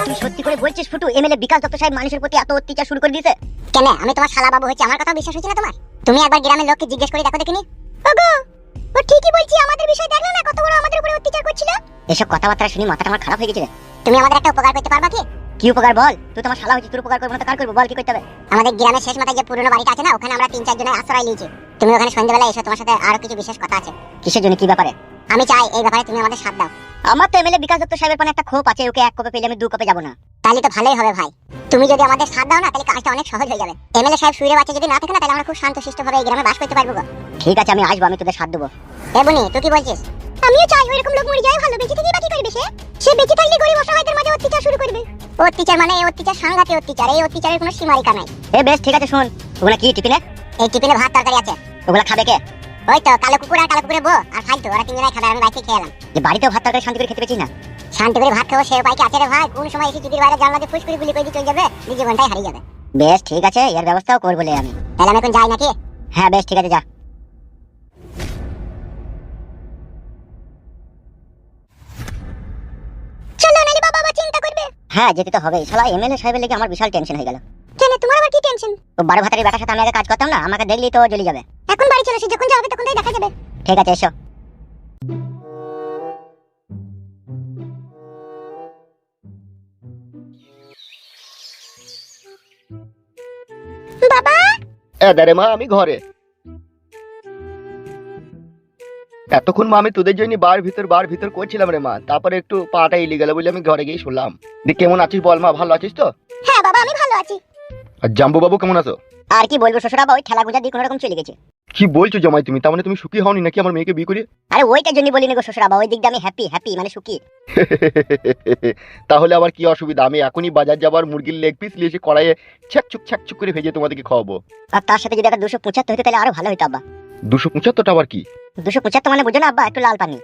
তুই সত্যি করে বলছিস ফুটু, এমএলএ বিকাশ দত্ত সাহেব মানুষের প্রতি এত অত্যাচার শুরু করে দিয়েছে? কেন, আমি তোমার শালা বাবু হচ্ছে, আমার কথা বিশ্বাস হচ্ছে না তোমার? তুমি একবার গ্রামের লোককে জিজ্ঞেস করে দেখো দেখিনি। ওগো, ও ঠিকই বলছি, আমাদের বিষয় দেখলো না কত বড় আমাদের উপরে অত্যাচার করছিল। এসব কথাবার্তা শুনি মাথাটা আমার খারাপ হয়ে গেছে। তুমি আমাদের একটা উপকার করতে পারবা কি? কি উপকার বল? তুই তোমার শালা হচ্ছিস, তোর উপকার করবো না তো কার করবো বল? কি করতে হবে? আমাদের গ্রামের শেষ মাথায় যে পুরনো বাড়িটা আছে না, ওখানে আমরা 3-4 জনের আশ্রয় নিয়েছি। তুমি ওখানে সন্ধ্যাবেলা এসো, তোমার সাথে আরো কিছু বিশেষ কথা আছে। কিসের জন্য, কি ব্যাপারে? আমি চাই এই ব্যাপারে তুমি আমাদের সাথ দাও। আমার তো এমএলএ বিকাশ দত্ত সাহেবের পানে একটা ক্ষোভ আছে, ওকে এক কোপে পেলে আমি 2 কোপে যাব না। তাহলে তো ভালোই হবে ভাই, তুমি যদি আমাদের সাথ দাও না তাহলে কাজটা অনেক সহজ হয়ে যাবে। এমএলএ সাহেব শুইরে বাচ্চা যদি না থাকে না, তাহলে আমরা খুব শান্তশিষ্টভাবে এই গ্রামে বাস করতে পারবো। ঠিক আছে, আমি আসবো, আমি তোদের সাথ দেবো। এ বনি, তুই কি বলছিস? আমিও চাই ওইরকম লোক মরে যায় ভালো, বেঁচে থেকে বাকি করবে সে বেঁচে থাকলে গরিব অসহায়দের মাঝে অত্যাচার শুরু করবে। অত্যাচার মানে এই অত্যাচার সাংঘাতিক অত্যাচার, এই অত্যাচারের কোনো সীমারেখা নাই। এ বেশ ঠিক আছে, শুন, ওগুলা কি টিফিনে? এই টিফিনে ভাত তরকারি আছে। ওগুলা খাবে কে? ওই তো কালো কুকুর আর কালো কুকুরের বউ আর ফালতু, ওরা 3 জনাই খাবে, আমি বাইরে খেয়ে এলাম। যে বাড়িতেও ভাত তরকারি শান্তি করে খেতে পেয়েছিস না? শান্তি করে ভাত খাবো সে উপায় কি আছে রে ভাই? কোন সময় এসে চুকির বাইরে জানলা দিয়ে ফুস করে গুলি করে দিয়ে চলে যাবে, নিজে ঘন্টায় হারিয়ে যাবে। বেশ ঠিক আছে, এর ব্যবস্থাও করবো বলে আমি। তাহলে আমি এখন যাই নাকি? হ্যাঁ বেশ ঠিক আছে, যা। চলো নালি বাবা আবার চিন্তা করবে। হ্যাঁ যেতে তো হবে, শালা এমএলএ সাহেবের লেগে আমার বিশাল টেনশন হয়ে গেল। কেন, তোমার আবার কি টেনশন? ও 12 ভাতারি বেটার সাথে আমি আগে কাজ করতাম না, আমাকে দেখলেই তো জ্বলে যাবে। এখন বাড়ি চলে এসে যখন যাবে তখন তাই দেখা যাবে। ঠিক আছে, এসো। বাবা দাঁড়ে মা, আমি ঘরে। এতক্ষণ মা আমি তোদের জন্য বার ভিতর করছিলাম রে মা, তারপরে একটু পাটা ইলি গেল বলে আমি ঘরে গিয়ে শুনলাম। তুই কেমন আছিস বল মা, ভালো আছিস তো? হ্যাঁ বাবা, আমি ভালো আছি। আর জাম্বু বাবু কেমন আছো? আর কি বলবো শ্বশুর বাবা, ওই ঠেলা গুজা দিয়ে কোনো রকম চলে গেছে। কি বলছো জামাই তুমি? তার মানে তুমি সুখী হওনি নাকি আমার মেয়েকে বিয়ে করে? আরে ওইটার জন্য বলিনি গো শ্বশুর বাবা, ওই দিক দিয়ে আমি হ্যাপি মানে সুখী। তাহলে আবার কি অসুবিধা? আমি এখনই বাজার যাবার মুরগির লেগ পিস নিয়ে এসে কড়াইয়ে ছ্যাকছুক করে ভেজে তোমাদেরকে খাওয়াবো। আর তার সাথে যদি একটা 275 হতো তাহলে আরো ভালো হতো আব্বা। 275টা আবার কি? 275 মানে বুঝো না আব্বা, একটু লাল পানি।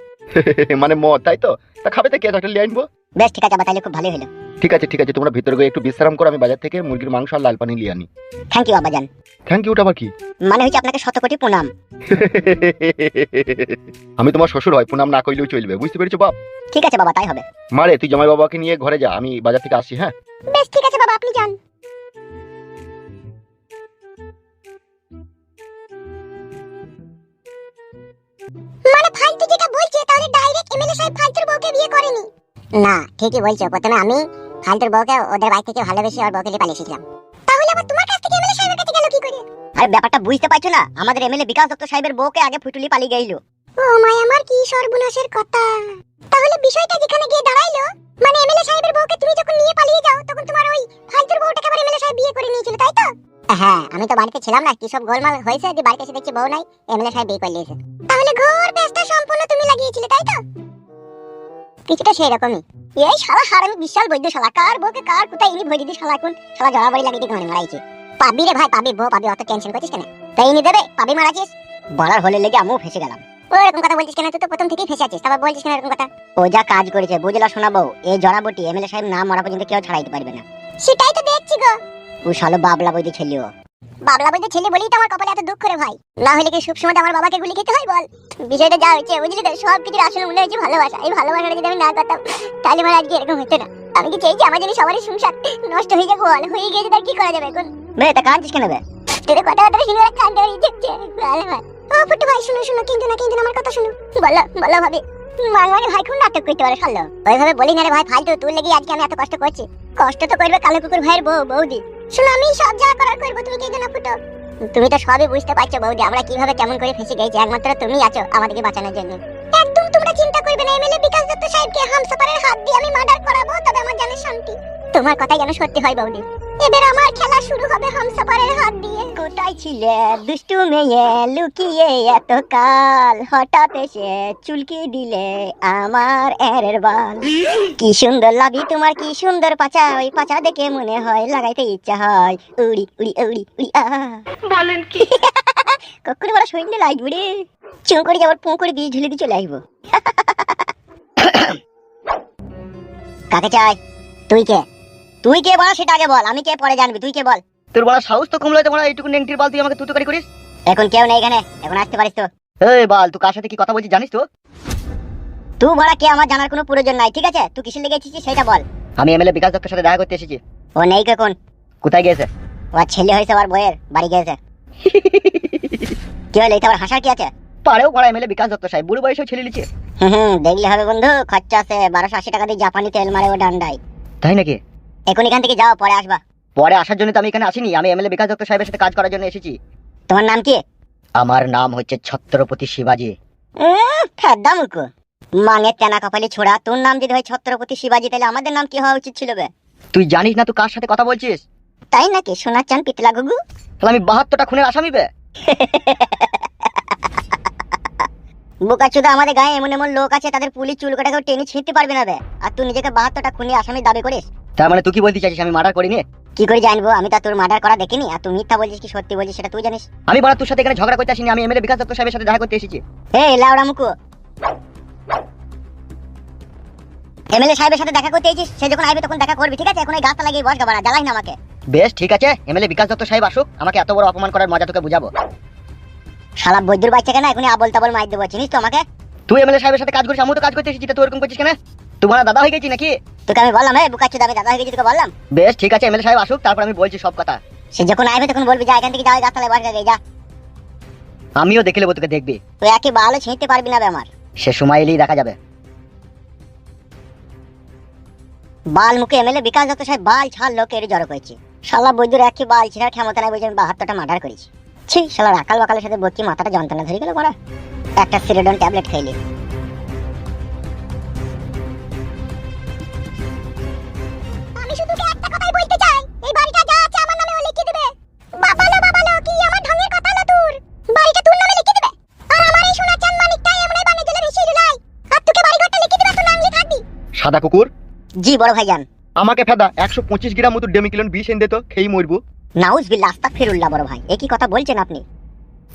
মানে মদ, তাই তো? তা খাবে তো কে, একটা নিয়ে আনবো। বেশ ঠিক আছে আব্বা, তাহলে খুব ভালোই হলো। ঠিক আছে, তোমরা ভিতরে গিয়ে একটু বিশ্রাম করো, আমি বাজার থেকে মুরগির মাংস আর লাল পানি নিয়ে আনি। থ্যাংক ইউ আব্বা জান। থ্যাংক ইউটা আবার কি? মানে হচ্ছে আপনাকে 100 কোটি প্রণাম। আমি তোমার শ্বশুর হয়, প্রণাম না কইলেও চলবে, বুঝতে পেরেছো বাপ? ঠিক আছে বাবা, তাই হবে। মারে তুই জামাই বাবাকে নিয়ে ঘরে যা, আমি বাজার থেকে আসছি। হ্যাঁ বেশ ঠিক আছে বাবা, আপনি যান। মানে ফালতু যেটা বলছে, তাহলে ডাইরেক্ট এমএলএ সাহেব ফালতুর বউকে বিয়ে করেনি? না ঠিকই বলছো, প্রথমে আমি ফালতুর বউকে ওদের বাড়ি থেকে ভালোবেসে ওর বউকে নিয়ে পালিয়েছিলাম। তাহলে আবার তোমার কাছ থেকে এমএলএ সাহেবের কাছে গেল কি করে? আরে ব্যাপারটা বুঝতে পারছো না, আমাদের এমএলএ বিকাশ দত্ত সাহেবের বউকে আগে ফুটুলি পালিয়ে গেল। ও মাই, আমার কি সর্বনাশের কথা! তাহলে বিষয়টা যেখানে গিয়ে দাঁড়াইলো, মানে এমএলএ সাহেবের বউকে তুমি যখন নিয়ে পালিয়ে যাও, তখন তোমার ওই ফালতুর বউটাকে আবার এমএলএ সাহেব বিয়ে করে নিয়েছিল, তাই তো? হ্যাঁ, আমি তো বাড়িতে ছিলাম না, কি সব গোলমাল হয়েছে যে বাড়িতে এসে দেখছি বউ নাই, এমএলএ সাহেব বিয়ে করে নিয়েছে। তাহলে ঘোর পেশটা সম্পূর্ণ তুমি লাগিয়েছিলে, তাই তো? কিছুটা সেই রকমই। এই শালা হারামি বিশাল বৈদ্য শালা, কার বউকে কার কোথায় ইনি ভরে দিদি শালা, এখন শালা জড়াবাড়ি লাগিয়ে দিয়ে মারাইছে। পাবি রে ভাই, পাবি বউ পাবি, অত টেনশন করছিস কেন? তাই ইনি দেবে, পাবি মারাছিস। বলার হলে লেগে আমিও ফেসে গেলাম। ও এরকম কথা বলছিস কেন? তুই তো প্রথম থেকেই ফেসে আছিস, তারপর বলছিস কেন এরকম কথা? ও যা কাজ করেছে বুঝলা শোনাবো, এই জড়াবটি এমএলএ সাহেব না মরা পর্যন্ত কেউ ছাড়াইতে পারবে না। সেটাই তো দেখছি গো। ও শালো বাবলা বৈদ্য ছেলেও। বাবলা বৈদ্য ছেলে বলেই তো আমার কপালে এত দুঃখ রে ভাই, না হলে কি সবসময় আমার বাবাকে গুলি খেতে হয় বল? বিষয়টা যা হয়েছে বুঝলি তো, সব কিছুর আসলে মনে হয়েছে ভালোবাসা। এই ভালোবাসাটা যদি আমি না করতাম তাহলে আমার আজকে এরকম হতো না। আমি কি চাই যে আমার জন্য সবারই সংসার নষ্ট হয়ে যাক বল? হয়ে গিয়েছে, তার কি করা যাবে এখন? বে তা কাঁদছিস কেন বে? তোর কথা শুনে কাঁদতে ইচ্ছে ভালো ভাই। ও ফুটু ভাই, শুনো কিন্তু না আমার কথা শুনো। বলো ভাবি। মানে ভাই খুব নাটক করতে পারে শালো। ওইভাবে বলি না রে ভাই, ফালতু তোর লেগে আজকে আমি এত কষ্ট করছি। কষ্ট তো করবে কালো কুকুর ভাইয়ের বৌদি। শোনো, আমি সব যা করার করবো, তুমি কেঁদো না ফুটো। তুমি তো সবই বুঝতে পারছো বৌদি, আমরা কিভাবে কেমন করে ফেসে গেছি, একমাত্র তুমি আছো আমাদেরকে বাঁচানোর জন্য। একদম তোমরা চিন্তা করবে না, এমএলএ বিকাশ দত্ত সাহেবকে হামসাপারের হাত দিয়ে আমি মার্ডার করাবো, তবে আমার জানের শান্তি। তোমার কথাই যেন সত্যি হয় বৌদি। এবার আমার খেলা শুরু হবে হামসাপারের হাত দিয়ে। কোথায় ছিলে দুষ্টু মেয়ে লুকিয়ে এত কাল, হঠাৎ এসে চুলকি দিলে আমার এরের বাল। কি সুন্দর লাগি তোমার, কি সুন্দর পাছা, ওই পাছা দেখে মনে হয় লাগাইতে ইচ্ছা হয় উড়ি উড়ি উড়ি উড়ি। বলেন কি? কখন বড় সৈন্য লাগবে রে, চুঁ করে যাবার পুঁ করে দিয়ে ঝুলে দিয়ে চলে আসবো। কাকে চাই? তুই কে বল, সেটা আগে বল, আমি কে পরে জানবি, তুই কে বল। তোর বড় সাহস তো কমলো, তোমার এইটুকু নেংটির বাল তুই আমাকে তুতুকারি করিস। এখন কেউ নেই এখানে, এখন আসতে পারিস তো। এই বাল, তুই কার সাথে কি কথা বলছিস জানিস তো? তুই বড়া কে আমার জানার কোনো প্রয়োজন নাই, ঠিক আছে? তুই কিসের লেগে এসেছিস সেটা বল। আমি এমএলএ বিকাশ দত্তের সাথে দেখা করতে এসেছি। ও নেই কে কোন? কোথায় গিয়েছে? ও ছেলে হয়েছে আর বইয়ের বাড়ি গিয়েছে। কি হলো, এটা আবার হাসার কি আছে? পারেও বড় এমএলএ বিকাশ দত্ত সাহেব বুড়ো বয়সেও ছেলে লিছে। দেখলে হবে বন্ধু, খরচা আছে 1280 টাকা দিয়ে জাপানি তেল মারে ও ডান্ডাই। তাই নাকি? এখন এখান থেকে যাও, পরে আসবা। পরে আসার জন্য তো আমি এখানে আসিনি, আমি এমএলএ বিকাশ দত্ত সাহেবের সাথে কাজ করার জন্য এসেছি। তোমার নাম কি? আমার নাম হচ্ছে ছত্রপতি শিবাজি। খাদ্দা মুকু মাঙের তেনা কপালি ছোড়া, তোর নাম যদি হয় ছত্রপতি শিবাজি তাহলে আমাদের নাম কি হওয়া উচিত ছিল বে? তুই জানিস না তুই কার সাথে কথা বলছিস? তাই নাকি? সোনার চান পিতলা গুগু। তাহলে আমি 72টা খুনের আসামি বে। বোকাচোদা, আমাদের গায়ে এমন এমন লোক আছে তাদের পুলিশ চুল কাটাকেও টেনে ছিঁড়তে পারবে না বে, আর তুই নিজেকে 72টা খুনি আসামি দাবি করিস? তার মানে তুই কি বলতে চাইছিস আমি মার্ডার করিনি? কি করে জানবো? আমি তো তোর মার্ডার করা দেখিনি, আর তুই মিথ্যা বলছিস কি সত্যি বলছিস সেটা তুই জানিস? আমি বড় তোর সাথে এখানে ঝগড়া করতে আসিনি, আমি এমএলএ বিকাশ দত্ত সাহেবের সাথে দেখা করতে এসেছি। এই লাউড়া মুকু, এমএলএ সাহেবের সাথে দেখা করতে এসেছিস, সে যখন আসবে তখন দেখা করবি, ঠিক আছে? এখন ওই গাছটা লাগিয়ে বস গাবাড়া, জ্বালাই না আমাকে। বেশ ঠিক আছে, এমএলএ বিকাশ দত্ত সাহেব আসুক, আমাকে এত বড় অপমান করার মজা তোকে বুঝাবো। শালা বৈদ্যুর বাচ্চাকে না এখনই আবল তাবল মার দেবো, চিনিস তো আমাকে? তুই এমএলএ সাহেবের সাথে কাজ করিস, আমিও তো কাজ করতে এসেছি, তুই এরকম করছিস কেন? তোমার দাদা হয়ে গেছি নাকি? তোকে আমি বললাম বোকাচোদা আমি দাদা হয়ে গেছি, তোকে বললাম। বেশ ঠিক আছে, এমএলএ সাহেব আসুক, তারপর আমি বলছি সব কথা। সে যখন আসবে তখন বলবি যা এখান থেকে যা, ওই গাছতলায় বস গে যা। আমিও দেখে নেবো, তোকে দেখবি। তুই একে ভালো ছিঁড়তে পারবি না বে আমার। সে সময় এলেই দেখা যাবে। বাল মুখে এমএলএ বিকাশ দত্ত সাহেব বাল ছাড় লোকের জড়ো করেছে। শালা বৈদ্যুর একে বাল ছিঁড়ার ক্ষমতা নাই, বুঝে আমি 72টা মার্ডার করেছি। ছি, শালা রাকাল বাকালের সাথে বকি মাথাটা যন্ত্রণা ধরে গেল পড়া। একটা সিরেডন ট্যাবলেট খাইলি। আমি শুধু একটা কথাই বলতে চাই, এই বাড়িটা যা আছে আমার নামে ও লিখে দেবে। বাবালো কি আমার ঢঙের কথা হলো তোর? বাড়িটা তোর নামে লিখে দেবে, আর আমার এই সোনার চাঁদ মানিকটা এমনই বানে জেলে ভেসে লাই, আর তোকে বাড়িঘরটা লিখে দেবে, তোর নাম লিখে থাকবি। সাদা কুকুর, জি বড় ভাইজান। আমাকে ফেদা 125 গ্রাম মতো ডেমিক্লোন বিষ এনে দে তো, খেয়ে মরবো। নাউজুবিল্লাহ, আস্তাগফিরুল্লাহ। বড় ভাই এ কি কথা বলছেন আপনি?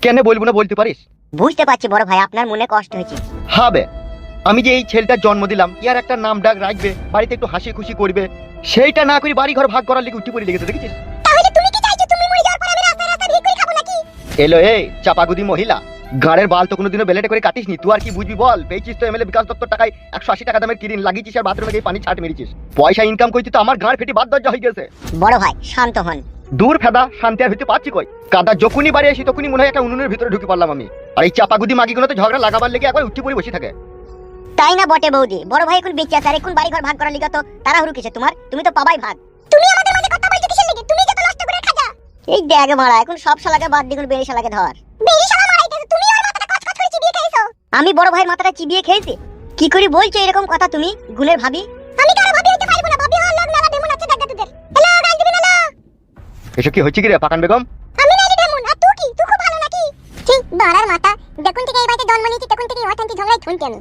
কেন বলবো না, বলতে পারিস? বুঝতে পারছি বড় ভাই, আপনার মনে কষ্ট হয়েছে। হবে, আমি যে এই ছেলেটার জন্ম দিলাম, ইয়ার একটা নাম ডাক রাখবে, বাড়িতে একটু হাসি খুশি করবে, সেইটা না করি বাড়ি ঘর ভাগ করার লিগে উঠে পড়ে লেগেছে, দেখেছিস? তাহলে তুমি কি চাইছো তুমি মরে যাওয়ার পর আমি রাস্তায় রাস্তায় ভিখ করে খাবো নাকি? এলো এই চাপাগুদি মহিলা, গাড়ের বাল তো কোনোদিনও বেলেটে করে কাটিস নি, তুই আর কি বুঝবি বল? পেয়েছিস তো এমএলএ বিকাশ দত্তর টাকায় 180 টাকা দামের কিরিন লাগিয়েছিস, আর বাথরুমে গিয়ে পানি ছাট মেরেছিস, পয়সা ইনকাম করছিস তো আমার গাঁড় ফেটে বাদ দরজা হয়ে গেছে। বড় ভাই শান্ত হন। দূর ফেদা, শান্তি আর হইতে পারছি কই? কাদা যখনই বাড়ি আসি তখনই মনে হয় একটা উনুনের ভিতরে ঢুকে পারলাম আমি, আর এই চাপাগুদি মাগিগুলো তো ঝগড়া লাগাবার লেগে একবার উঠে পড়ে বসে থাকে। তাই না বটে বৌদি? বড় ভাই এখন বেঁচে আছে, আর এখন বাড়ি ঘর ভাগ করার লিগা তো তাড়াহুড়ো কিসে তোমার? তুমি তো পাবাই ভাগ। তুমি আমাদের মাঝে কথা বলছো কিসের লিগে? তুমি যত নষ্ট করে খাজা। এই দেখ মারা, এখন সব শালাকে বাদ দিয়ে বেরি শালাকে ধর। বেরি শালা মারাইতেছো তুমি, আর মাথাটা কচকচ করে চিবিয়ে খাইছো। আমি বড় ভাইয়ের মাথাটা চিবিয়ে খেয়েছি? কি করে বলছো এরকম কথা তুমি? গুণের ভাবি? আমি কারো ভাবি হইতে পারবো না, ভাবি হওয়ার লোক নালা ডেমন আছে দাদা তোদের। হ্যালো গাল দিবি না? এসব কি হচ্ছে কি রে পাকান বেগম? আমি নাইলে ডেমন, আর তুই কি? তুই খুব ভালো নাকি? ঠিক বাড়ার মাথা, যখন থেকে এই বাড়িতে জন্ম নিয়েছি তখন থেকে অশান্তি ঝগড়াই শুনছি আমি।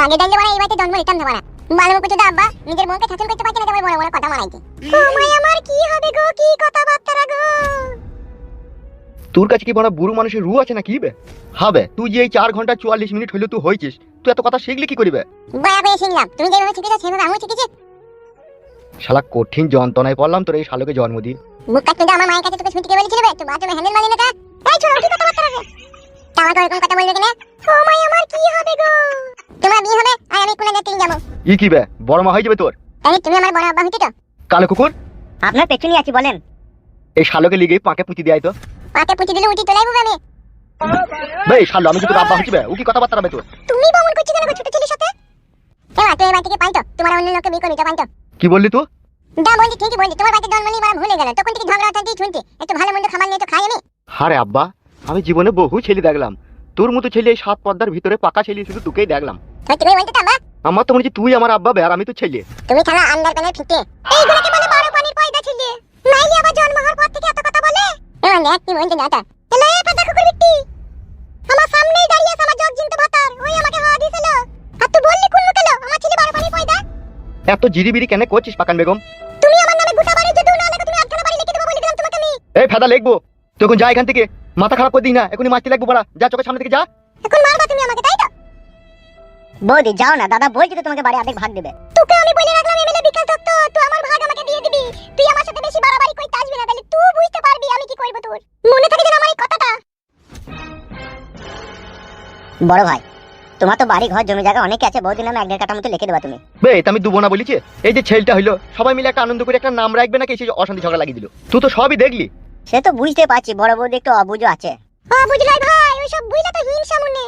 আগে জানলে বড় এই বাড়িতে জন্ম নিতাম না বড়া। বালমুখ তো আব্বা নিজের বোনকে শাসন করতে পারছে না, তবে বড় বড় কথা মারাইছে। ও মাই আমার কি হবে গো, কি কথাবার্তা গো? তোর কাছে কি বড় বুড়ো মানুষের রু আছে না কি বে? হবে, তুই যে এই 4 ঘন্টা 44 মিনিট হইলো তুই হইছিস, তুই এত কথা শিখলি কি করিবে? বয়া বয়া শিখলাম, তুমি যেভাবে শিখেছো সেভাবে আমিও শিখেছি। শালা কঠিন যন্ত্রণায় পড়লাম তোর এই শালোকে জন্ম দিয়ে। মুখ কাটতে আমার মায়ের কাছে তোকে শুনতে কে বলেছিল বে? তুই বাথরুমে হ্যান্ডেল মারি না কা? এই ছোট কি কথাবার্তা রে? আমাকে এরকম কথা বলবে কেন? ও মাই আমার কি হবে গো? তোমার বিয়ে হবে আর আমি কোন জায়গায় যাব? ই কি বে, বড় মা হয়ে যাবে তোর? তাই তুমি আমার বড় আব্বা হইতে তো? কালো কুকুর, আপনার পেছনেই আছি বলেন। এই শালোকে লিগে পাকে পুঁতি দেয় তো। পাকে পুঁতি দিলে উঠি তোলাই হবে আমি। বে শালো, আমি কি তোর আব্বা হচ্ছি বে? ও কি কথাবার্তা বে তোর? তুমি বমন করছিস কেন ছোট ছেলের সাথে? এবার তুই এই বাড়ি থেকে পাইতো, তোমার অন্য লোককে বিয়ে করবি তো পাইতো? কি বললি তুই? দা বলছি ঠিকই বলছি, তোমার বাড়িতে জন্ম নিয়ে বড় ভুলে গেল, তখন থেকে ঝগড়া অশান্তি শুনছি, একটু ভালো মন্দ খাবার নিয়ে তো খাই আমি। আরে আব্বা, আমি জীবনে বহু ছেলে দেখলাম, তোর মতো ছেলে এই 7 পর্দার ভিতরে পাকা ছেলে শুধু তোকেই দেখলাম। তুই তুমি বলতে তামা? আমার তো মনে হচ্ছে তুই আমার আব্বা বে, আর আমি তো ছেলে। তুমি খালা আন্ডার প্যানেল ফিটে এইগুলোকে বলে বড় পানির পয়দা ছেলে, নাইলে আবার জন্ম হওয়ার পর থেকে এত কথা বলে। এমন এক কি মনতে নাটা এলে পাতা কুকুর বিটি আমার সামনেই দাঁড়িয়ে আছে, আমার জগ জিনতে ভাতার ওই আমাকে হাওয়া দিছিল, আর তুই বললি কোন মুখেলো আমার ছেলে বড় পানির পয়দা? এত জিরিবিরি কেন করছিস পাকান বেগম? তুমি আমার নামে গোটা বাড়ি যদি না লাগে তুমি আটখানা বাড়ি লিখে দেবো বলে দিলাম তোমাকে আমি। এই ফেদা লিখবো, তখন যা এখান থেকে, মাথা খারাপ করে দিই না, এখনই মাছতে লাগবো বড়া, যা চোখের সামনে থেকে যা। এখন মারবা তুমি আমাকে তাই তো? বৌদি যাও না, দাদা বলছি তো তোমাকে বাড়ি অর্ধেক ভাগ দেবে। তোকে আমি বলে রাখলাম এমএলএ বিকাশ দত্ত, তুই আমার ভাগ আমাকে দিয়ে দিবি। তুই আমার সাথে বেশি বাড়াবাড়ি করতে আসবি না, তাহলে তুই বুঝতে পারবি আমি কি করব তোর। মনে থাকে যেন আমার এই কথাটা। বড় ভাই তোমার তো বাড়ি ঘর জমি জায়গা অনেক আছে, বহুদিন নামে 1.5 কাঠা মতো লিখে দেবা তুমি। বে এটা আমি দুবো না বলিছে। এই যে ছেলেটা হইলো সবাই মিলে একটা আনন্দ করে একটা নাম রাখবে নাকি সেই অশান্তি ঝগড়া লাগিয়ে দিল। তুই তো সবই দেখলি। সে তো বুঝতে পারছি, বড় বৌদি একটু অবুঝো আছে। বুঝলাই ভাই, ওইসব বুঝলা তো হিংসা মনে।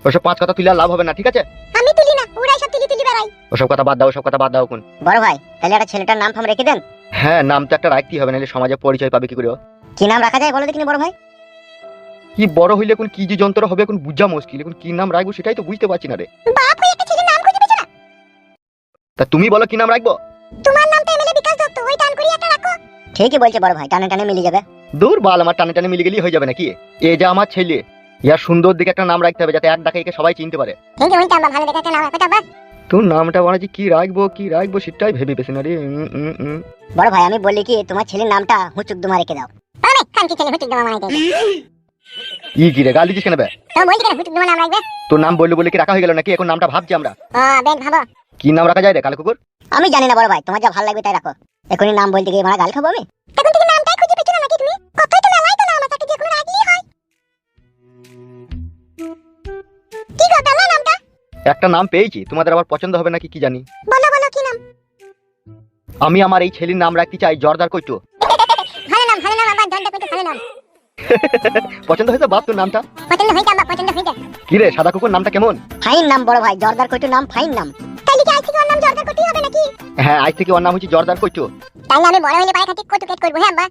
ওসব 5 কথা তুলে আর লাভ হবে না, ঠিক আছে? আমি তুলি না, ওরাই সব তুলি তুলি বেড়াই। ওসব কথা বাদ দাও, ওসব কথা বাদ দাও কোন। বড় ভাই তাহলে একটা ছেলেটার নাম ফাম রেখে দেন। হ্যাঁ নাম তো একটা রাখতেই হবে, নাহলে সমাজে পরিচয় পাবে কি করে? কি নাম রাখা যায় বলো দেখিনি বড় ভাই? কি বড় হইলে কোন কি যে যন্ত্র হবে কোন বুঝা মুশকিল, এখন কি নাম রাখবো সেটাই তো বুঝতে পারছি না রে। বাপ হয়ে একটা ছেলের নাম খুঁজে পেছো না? তা তুমি বলো কি নাম রাখবো? তোমার নাম তো এমএলএ বিকাশ দত্ত, ওই টান করি একটা রাখো। ঠিকই বলছে বড় ভাই, টানে টানে মিলে যাবে। দূর বাল, আমার টানে টানে মিলে গেলেই হয়ে যাবে নাকি? এ যে আমার ছেলে, ইয়ার সুন্দর দিকে একটা নাম রাখতে হবে যাতে এক ডাকে একে সবাই চিনতে পারে। ঠিক আছে, আমরা ভালো দেখে একটা নাম রাখো বাবা। তোর নামটা বলা যে কি রাখবো সেটাই ভেবে পেছি না রে। বড় ভাই আমি বলি কি, তোমার ছেলের নামটা হুচুক দুমা রেখে দাও। আরে কানকি ছেলে হুটুক দমা মানাইতে। ই কি রে, গাল দিছিস কেন বে? তো বলছি কেন হুটুক দমা নাম রাখবে? তোর নাম বললো বলে কি রাখা হয়ে গেল নাকি? এখন নামটা ভাবছি আমরা বেশ ভাবো। কি নাম রাখা যায় রে কালো কুকুর? আমি জানি না বড় ভাই, তোমার যা ভালো লাগবে তাই রাখো। এখনই নাম বলতে গিয়ে মারা গাল খাবো আমি? এখন থেকে নামটাই খুঁজে পেছো না নাকি তুমি? কতই তো মেলাই তো নাম আছে, যে কোনো রাখলেই হয়। কি গো পেলা নামটা? একটা নাম পেয়েছি, তোমাদের আবার পছন্দ হবে নাকি কি জানি। বলো বলো কি নাম? আমি আমার এই ছেলের নাম রাখতে চাই জর্দার কইটো। ভালো নাম আমার দন্ডা কত ভালো নাম। পছন্দ হয়েছে বাপ তোর নামটা? পছন্দ হইছে আমার, পছন্দ হইছে। কি রে সাদা কুকুর নামটা কেমন? ফাইন নাম বড় ভাই, জর্দার কইটু নাম ফাইন নাম। তাইলে কি আজ থেকে ওর নাম জর্দা কটি হবে নাকি? হ্যাঁ আজ থেকে ওর নাম হচ্ছে জর্দার কইটো। তাইলে আমি বড় হইলে পায়ে খাটি কটু কেট করব। হ্যাঁ আব্বা।